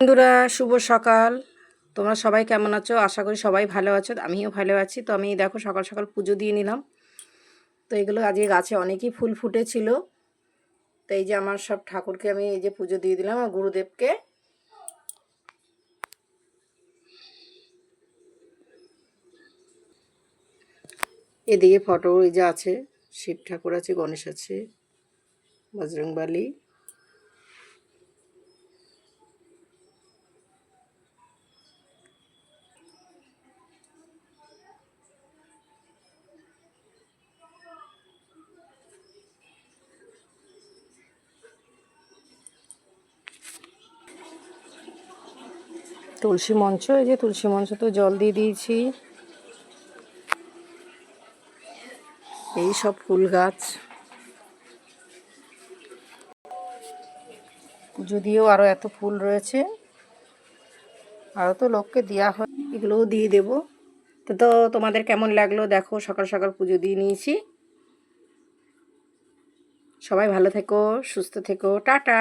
বন্ধুরা, শুভ সকাল। তোমরা সবাই কেমন আছো? আশা করি সবাই ভালো আছো। আমিও ভালো আছি। তো আমি দেখো সকাল সকাল পুজো দিয়ে নিলাম। তো এগুলো আজকে গাছে অনেকই ফুল ফুটেছিল। তো এই যে আমার সব ঠাকুরকে আমি এই যে পুজো দিয়ে দিলাম, আর গুরুদেবকে। এদিকে ফটো এই যে আছে, শিব ঠাকুর আছে, গণেশ আছে, বজরংবলী। তুলসী মঞ্চ, এই যে তুলসী মঞ্চ তো জল দিয়ে দিয়েছি। এই সব ফুল গাছ পুজো দিয়েও আরও এত ফুল রয়েছে, আরও তো লোককে দেওয়া হয়, এগুলোও দিয়ে দেবো। তো তোমাদের কেমন লাগলো দেখো, সকাল সকাল পুজো দিয়ে নিয়েছি। সবাই ভালো থেকো, সুস্থ থেকো, টাটা।